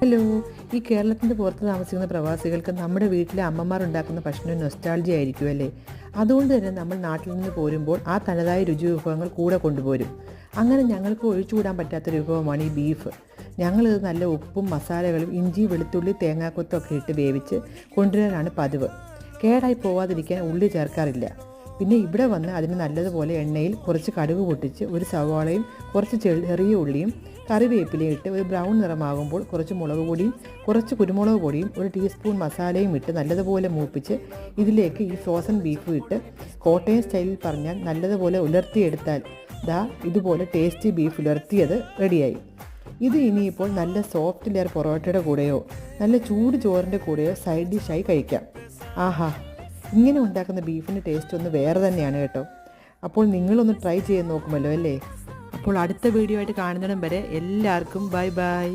Hello, ഈ കേരളത്തിൻ്റെ പുറത്ത് താമസിക്കുന്ന പ്രവാസികൾക്ക് നമ്മുടെ വീട്ടിലെ അമ്മമാർ ഉണ്ടാക്കുന്ന ഭക്ഷണം നൊസ്റ്റാൾജി ആയിരിക്കും അല്ലേ. അതുകൊണ്ട് തന്നെ നമ്മൾ നാട്ടിൽ നിന്ന് പോരുമ്പോൾ ആ തനതായ രുചി വിഭവങ്ങൾ കൂടെ കൊണ്ടുപോരും. അങ്ങനെ ഞങ്ങൾക്ക് ഒഴിച്ചുകൂടാൻ പറ്റാത്തൊരു വിഭവമാണ് ഈ ബീഫ്. ഞങ്ങളിത് നല്ല ഉപ്പും മസാലകളും ഇഞ്ചി വെളുത്തുള്ളി തേങ്ങാക്കൊത്തൊക്കെ ഇട്ട് വേവിച്ച് കൊണ്ടുവരാനാണ് പതിവ്. കേടായി പോവാതിരിക്കാൻ ഉള്ളി ചേർക്കാറില്ല. പിന്നെ ഇവിടെ വന്ന് അതിന് നല്ലതുപോലെ എണ്ണയിൽ കുറച്ച് കടുക് പൊട്ടിച്ച് ഒരു സവാളയും കുറച്ച് ചെറിയ ഉള്ളിയും കറിവേപ്പിലയും ഇട്ട് ഒരു ബ്രൗൺ നിറമാകുമ്പോൾ കുറച്ച് മുളക് പൊടിയും കുറച്ച് കുരുമുളക് പൊടിയും ഒരു ടീസ്പൂൺ മസാലയും ഇട്ട് നല്ലതുപോലെ മൂപ്പിച്ച് ഇതിലേക്ക് ഈ ഫ്രോസൺ ബീഫ് ഇട്ട് കോട്ടയം സ്റ്റൈലിൽ പറഞ്ഞാൽ നല്ലതുപോലെ ഉലർത്തിയെടുത്താൽ ഇതുപോലെ ടേസ്റ്റി ബീഫ് ഉലർത്തിയത് റെഡിയായി. ഇത് ഇനിയിപ്പോൾ നല്ല സോഫ്റ്റ് ലെയർ പൊറോട്ടയുടെ കൂടെയോ നല്ല ചൂട് ചോറിൻ്റെ കൂടെയോ സൈഡ് ഡിഷായി കഴിക്കാം. ആഹാ, ഇങ്ങനെ ഉണ്ടാക്കുന്ന ബീഫിൻ്റെ ടേസ്റ്റ് ഒന്ന് വേറെ തന്നെയാണ് കേട്ടോ. അപ്പോൾ നിങ്ങളൊന്ന് ട്രൈ ചെയ്ത് നോക്കുമല്ലോ അല്ലേ. അപ്പോൾ അടുത്ത വീഡിയോ ആയിട്ട് കാണുന്നിടം വരെ എല്ലാവർക്കും ബൈ ബൈ.